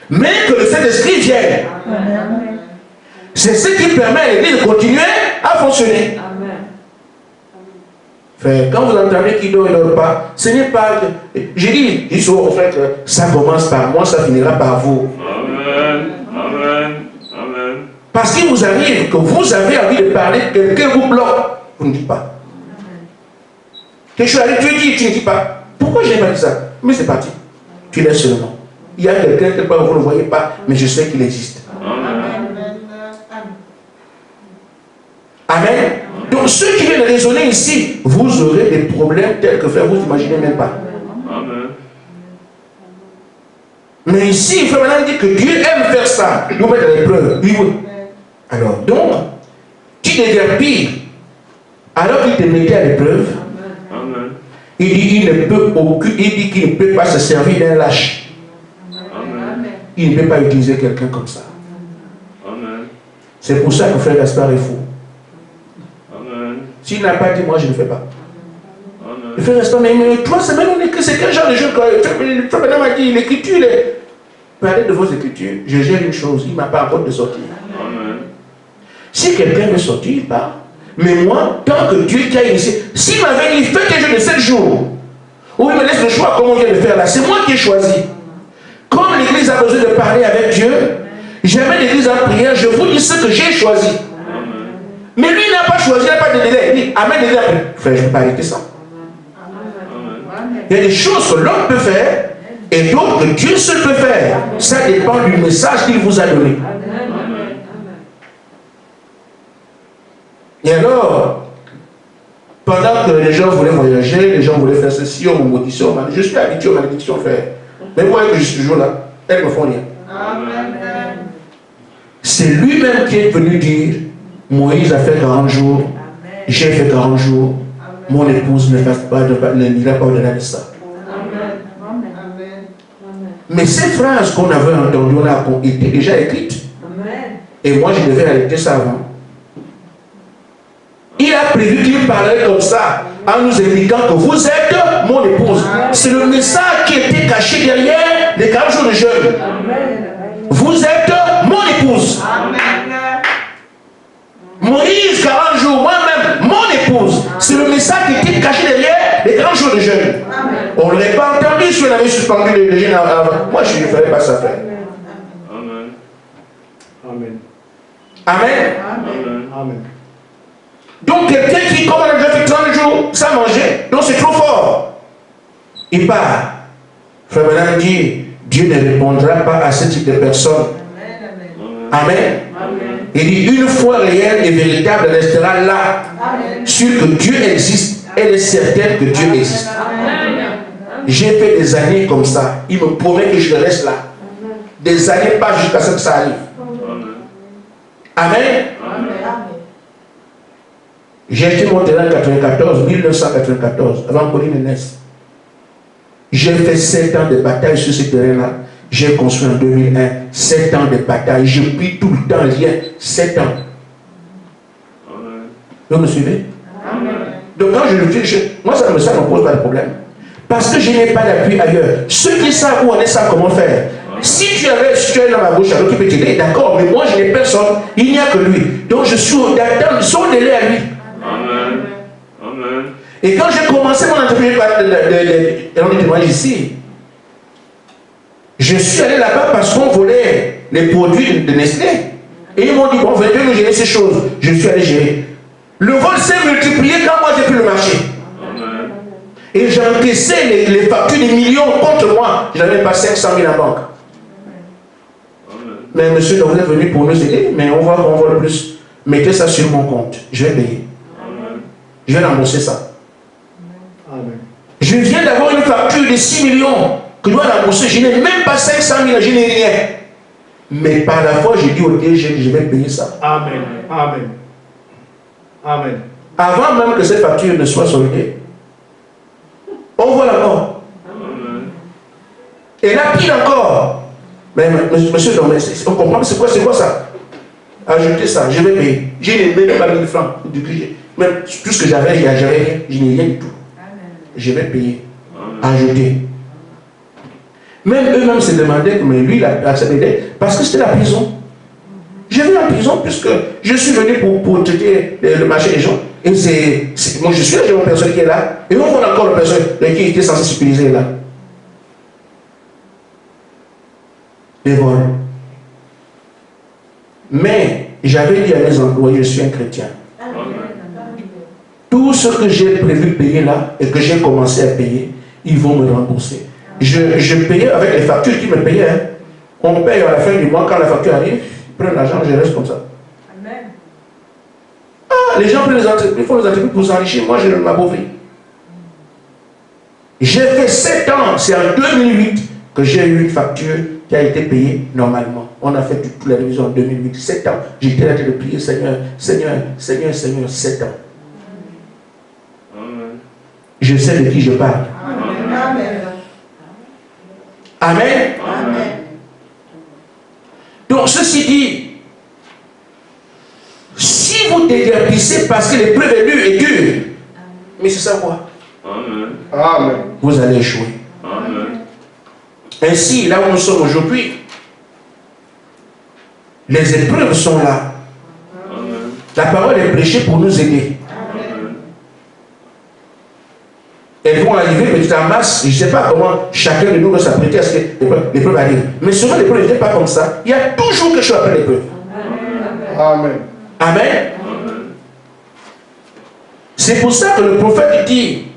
S2: Mais que le Saint-Esprit vienne. C'est ce qui permet à l'Église de continuer à fonctionner. Frère, quand vous entendez qu'il ne dort pas, ce n'est pas... J'ai dit au frère que ça commence par moi, ça finira par vous.
S1: Amen. Amen. Amen.
S2: Parce qu'il vous arrive que vous avez envie de parler, quelqu'un vous bloque, vous ne dites pas. Quelque chose arrive, tu dis, tu ne dis pas. Pourquoi je n'ai pas dit ça? Mais c'est parti. Tu laisses seulement. Il y a quelqu'un quelque part, vous ne le voyez pas, mais je sais qu'il existe.
S1: Amen.
S2: Amen. Donc ceux qui viennent raisonner ici, vous aurez des problèmes tels que frère, vous n'imaginez même pas.
S1: Amen.
S2: Mais ici, il faut maintenant dire que Dieu aime faire ça, nous mettre à l'épreuve. Oui, oui. Alors, donc, tu déguerpilles, alors qu'il te mettait à l'épreuve,
S1: Amen.
S2: il dit qu'il ne peut pas se servir d'un lâche.
S1: Amen.
S2: Il ne peut pas utiliser quelqu'un comme ça.
S1: Amen.
S2: C'est pour ça que frère Gaspard est fou.
S1: Amen.
S2: S'il n'a pas dit, moi je ne fais pas.
S1: Amen.
S2: Le frère Gaspard, mais toi, c'est quel genre de jeu que le frère Benham m'a dit, l'écriture, parlez de vos écritures, je gère une chose, il ne m'a pas apporté de sortir.
S1: Amen.
S2: Si quelqu'un veut sortir, il part. Mais moi, tant que Dieu t'a initié, s'il m'avait dit, faites un jeu de 7 jours, ou il me laisse le choix, comme on vient de faire là, c'est moi qui ai choisi. Comme l'Église a besoin de parler avec Dieu, j'amène l'Église en prière, je vous dis ce que j'ai choisi.
S1: Amen.
S2: Mais lui, il n'a pas choisi, il n'a pas de délai. Il dit, amène l'Église en prière. Frère, je ne peux pas arrêter ça.
S1: Amen.
S2: Il y a des choses que l'homme peut faire, et d'autres que Dieu seul peut faire. Ça dépend du message qu'il vous a donné. Et alors, pendant que les gens voulaient voyager, les gens voulaient faire ceci, on me maudissait, je suis habitué aux malédictions, frère. Mais vous voyez que je suis toujours là, elles ne me font rien. C'est lui-même qui est venu dire, Moïse a fait 40 jours, j'ai fait 40 jours, mon épouse n'ira pas au-delà de ça. Mais ces phrases qu'on avait entendues là étaient déjà écrites. Et moi, je devais arrêter ça avant. Il a prévu qu'il parlerait comme ça, en nous indiquant que vous êtes mon épouse. C'est le message qui était caché derrière les 40 jours de jeûne. Vous êtes mon épouse. Moïse, 40 jours, moi-même, mon épouse. C'est le message qui était caché derrière les 40 jours de jeûne. On ne l'avait pas entendu si on avait suspendu les jeûnes avant. Moi, je ne ferais pas ça faire.
S1: Amen.
S5: Amen.
S2: Amen.
S1: Amen.
S5: Amen.
S2: Donc quelqu'un qui, comme on a déjà fait 30 jours sans manger, donc c'est trop fort. Il part. Frère Bernard dit, Dieu ne répondra pas à ce type de personne. Amen. Il dit, une foi réelle et véritable restera là. Sûr que Dieu existe, elle est certaine que Dieu existe. J'ai fait des années comme ça. Il me promet que je reste là. Des années, pas jusqu'à ce que ça arrive. Amen. J'ai acheté mon terrain en 1994, avant Pauline ne naisse. J'ai fait 7 ans de bataille sur ce terrain-là. J'ai construit en 2001, 7 ans de bataille. Je prie tout le temps rien, 7 ans. Vous me suivez? Donc quand je le dis, moi ça ne me pose pas de problème. Parce que je n'ai pas d'appui ailleurs. Ceux qui savent où on est savent comment faire. Si tu es dans ma bouche, alors qui peut t'aider, d'accord, mais moi je n'ai personne, il n'y a que lui. Donc je suis d'attendre son délai à lui.
S1: Amen. Amen.
S2: Et quand j'ai commencé mon entreprise de témoignage ici, je suis allé là-bas parce qu'on volait les produits de Nestlé. Et ils m'ont dit, bon, venez nous gérer ces choses. Je suis allé gérer. Le vol s'est multiplié quand moi j'ai pris le marché.
S1: Amen.
S2: Et j'ai encaissé les factures des millions contre moi. Je n'avais pas 500 000 en banque. Mais monsieur, vous êtes venu pour nous aider, mais on va le plus. Mettez ça sur mon compte. Je vais payer.
S1: Amen.
S2: Je vais rembourser ça.
S5: Amen.
S2: Je viens d'avoir une facture de 6 millions que je dois rembourser. Je n'ai même pas 500 000, je n'ai rien. Mais par la foi, j'ai dit au DG que je vais payer ça.
S5: Amen. Amen. Amen.
S2: Avant même que cette facture ne soit soldée, on voit encore.
S1: Amen.
S2: Et là, pire encore. Mais monsieur, non, mais on comprend, c'est quoi ça? Ajoutez ça, je vais payer. Je n'ai même pas 1000 francs. Même tout ce que j'avais, j'avais rien. Je n'ai rien du tout. Je vais payer. Ajouter. Même eux-mêmes se demandaient, mais lui, il a accepté parce que c'était la prison. Je vais en prison puisque je suis venu pour traiter le marché des gens. Et moi, je suis là, j'ai une personne qui est là. Et on voit encore la personne qui était censée sécuriser là. Des vols. Mais j'avais dit à mes employés, je suis un chrétien. Tout ce que j'ai prévu de payer là et que j'ai commencé à payer, ils vont me rembourser. Je payais avec les factures qu'ils me payaient. Hein. On paye à la fin du mois, quand la facture arrive, ils prennent l'argent, je reste comme ça.
S4: Amen.
S2: Ah, les gens prennent les entreprises, font les entreprises pour s'enrichir. Moi, je ne m'appauvris. J'ai fait 7 ans, c'est en 2008 que j'ai eu une facture qui a été payée normalement. On a fait toute la révision en 2008, 7 ans. J'étais là de prier, Seigneur, Seigneur, Seigneur, Seigneur, 7 ans.
S1: Amen.
S2: Je sais de qui je parle.
S4: Amen.
S2: Amen.
S1: Amen.
S2: Donc, ceci dit, si vous déguerpissez parce que l'épreuve est dure et dure, mais c'est ça quoi?
S1: Amen.
S5: Amen.
S2: Vous allez échouer.
S1: Amen.
S2: Ainsi, là où nous sommes aujourd'hui, les épreuves sont là.
S1: Amen.
S2: La parole est prêchée pour nous aider.
S1: Amen.
S2: Elles vont arriver petit en masse. Je ne sais pas comment chacun de nous va s'apprêter à ce que l'épreuve arrive. Mais souvent, l'épreuve n'est pas comme ça. Il y a toujours quelque chose après l'épreuve.
S5: Amen.
S2: Amen.
S1: Amen.
S2: C'est pour ça que le prophète dit,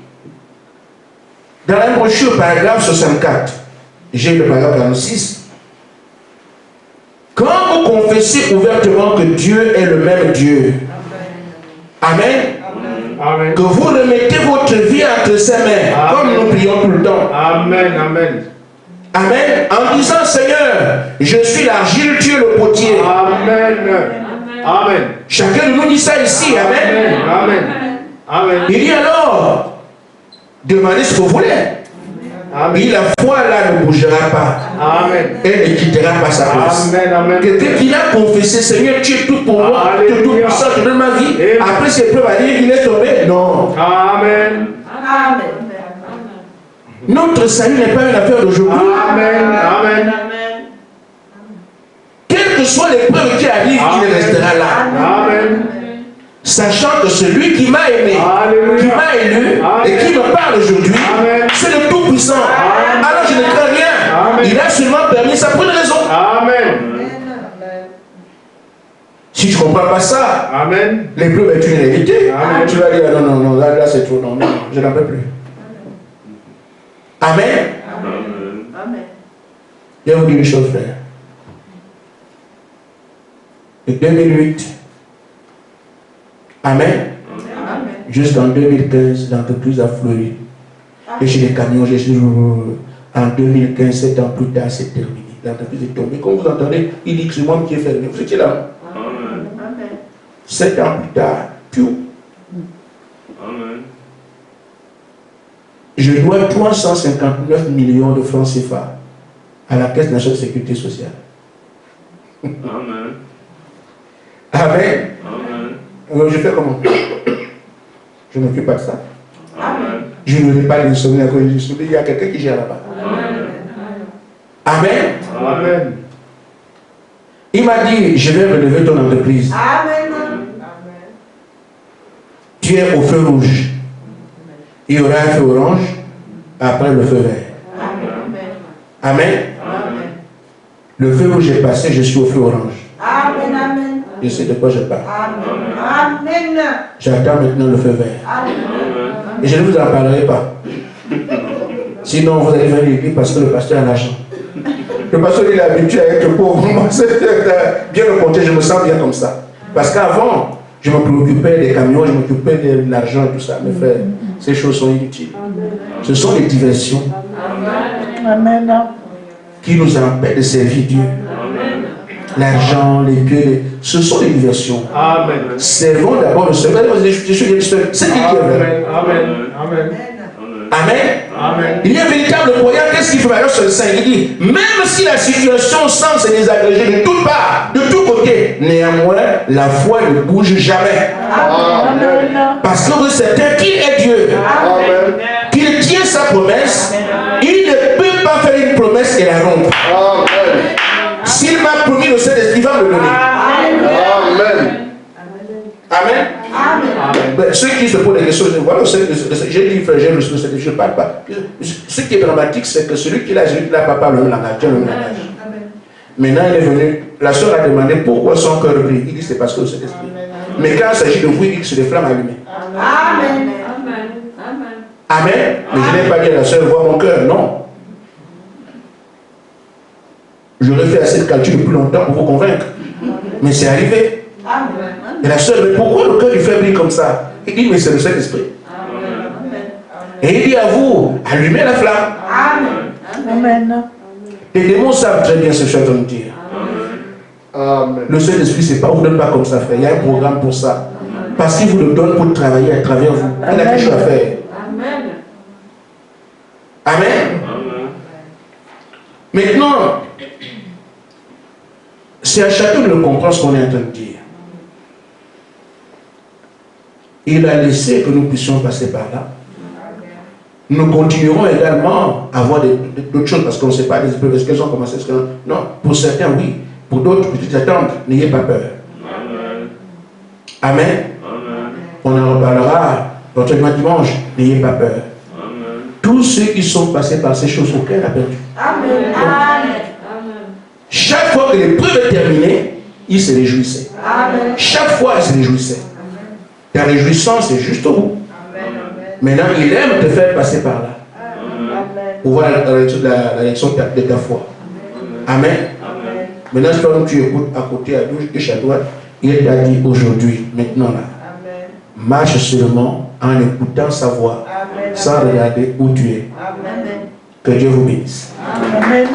S2: dans la brochure, paragraphe 64, j'ai le paragraphe 46, quand vous confessez ouvertement que Dieu est le même Dieu, Amen,
S5: Amen.
S2: que vous remettez votre vie entre ses mains,
S5: Amen.
S2: comme nous prions tout le temps.
S5: Amen. Amen.
S2: Amen. En disant, Seigneur, je suis l'argile, tu es le potier.
S5: Amen. Amen.
S2: Chacun de nous dit ça ici. Amen.
S5: Amen. Amen.
S2: Il dit alors, demandez ce que vous voulez.
S5: Amen.
S2: Et la foi là ne bougera pas.
S5: Amen.
S2: Elle ne quittera pas sa place.
S5: Amen. Amen.
S2: Quelqu'un qui a confessé, Seigneur, tu es tout pour moi, tu es tout puissant, tu donnes ma vie.
S5: Amen.
S2: Après ces preuves arrivent, il est tombé. Non.
S5: Amen.
S4: Amen.
S2: Notre salut n'est pas une affaire d'aujourd'hui.
S5: Amen. Amen.
S2: Quelles que soient les preuves qui arrivent, il restera là.
S5: Amen.
S2: Sachant que celui qui m'a aimé,
S5: Alléluia.
S2: qui m'a élu et qui me parle aujourd'hui,
S5: Amen.
S2: c'est le Tout-Puissant.
S5: Amen.
S2: Alors je ne crains rien.
S5: Amen.
S2: Il a seulement permis ça pour une raison.
S5: Amen.
S2: Si tu ne comprends pas ça,
S5: Amen.
S2: l'épreuve est une réalité.
S5: Amen.
S2: Tu vas dire, non, non, non, là c'est trop, non, non, je n'en peux plus. Amen.
S1: Amen.
S2: Je vais vous dire une chose, frère. De 2008, Amen, jusqu'en 2015, l'entreprise a fleuri. Et chez les camions, j'ai dit, en 2015, 7 ans plus tard, c'est terminé. L'entreprise est tombée. Comme vous entendez, il dit que c'est moi qui ai fermé. Vous étiez là.
S1: Amen.
S2: 7 ans plus tard, piou.
S1: Amen.
S2: Je dois 359 millions de francs CFA à la Caisse nationale de sécurité sociale.
S1: Amen.
S2: Amen.
S1: Amen.
S2: Alors je fais comment? Je ne m'occupe pas de ça.
S1: Amen.
S2: Je ne vais pas l'insomnie à cause du sommeil. Il y a quelqu'un qui gère là-bas. Amen.
S5: Amen.
S2: Il m'a dit, je vais relever ton entreprise.
S4: Amen.
S2: Tu es au feu rouge. Il y aura un feu orange, après le feu vert. Amen. Le feu rouge est passé, je suis au feu orange.
S4: Amen. Amen.
S2: Je sais de quoi je parle.
S4: Amen.
S2: J'attends maintenant le feu vert.
S1: Amen.
S2: Et je ne vous en parlerai pas. Sinon, vous allez venir l'église parce que le pasteur a l'argent. Le pasteur il est habitué à être pauvre. Moi, c'est bien le contraire, je me sens bien comme ça. Parce qu'avant, je me préoccupais des camions, je m'occupais de l'argent, tout ça. Mes frères, ces choses sont inutiles. Ce sont les diversions
S3: Amen.
S2: qui nous empêchent de servir Dieu. L'argent, les pieux, ce sont les diversions.
S5: Amen.
S2: Servons d'abord le Seigneur. Je suis le seul. C'est qui est vrai.
S5: Amen. Amen.
S2: Amen.
S5: Amen.
S2: Il y a un véritable croyant, qu'est-ce qu'il fait alors sur le Saint? Il dit, même si la situation semble se désagréger de toutes parts, de tous côtés, néanmoins, la foi ne bouge jamais.
S3: Amen.
S2: Parce que vous êtes certain qu'il est Dieu, qu'il tient sa promesse, il ne peut pas faire une promesse et la rompre. S'il m'a promis le Saint-Esprit, il va me le donner. Amen. Ben, ceux qui se posent des questions, voilà, j'ai dit, frère, je ne parle pas. Ce qui est dramatique, c'est que celui qui l'a pas parlé le même langage, le même langage. Maintenant, il est venu, la soeur a demandé pourquoi son cœur brille. Il dit c'est parce que c'est l'esprit. Mais quand il s'agit de vous, il dit que c'est des flammes allumées.
S4: Amen.
S2: Amen. Mais je n'ai pas dit à la soeur, vois mon cœur. Non. J'aurais fait assez de calcul depuis longtemps pour vous convaincre. Mais c'est arrivé. Et la soeur, mais pourquoi le cœur du frère brille comme ça? Il dit, mais c'est le Saint-Esprit. Et il dit à vous, allumez la flamme.
S3: Amen.
S2: Les démons savent très bien ce que je suis en train de dire.
S5: Amen.
S2: Le Saint-Esprit, c'est pas, vous ne donne pas comme ça, frère. Il y a un programme pour ça. Parce qu'il vous le donne pour travailler à travers vous. Il a quelque chose à faire. Amen. Maintenant, c'est à chacun de le comprendre ce qu'on est en train de dire. Il a laissé que nous puissions passer par là. Nous continuerons également à avoir d'autres choses parce qu'on ne sait pas est-ce qu'elles ont commencé. Non, pour certains, oui. Pour d'autres, petites attentes, n'ayez pas peur. Amen. On en reparlera prochainement dimanche. N'ayez pas peur. Tous ceux qui sont passés par ces choses, aucun n'a perdu. Chaque fois que l'épreuve est terminée, il se réjouissait. Chaque fois, il se réjouissait. Ta réjouissance est juste au bout. Maintenant, il aime te faire passer par là. Pour voir la lecture de ta foi. Amen. Maintenant, quand tu écoutes à côté, à gauche et à droite, il t'a dit aujourd'hui, maintenant là, marche seulement en écoutant sa voix, sans regarder où tu es. Que Dieu vous bénisse.
S3: Amen.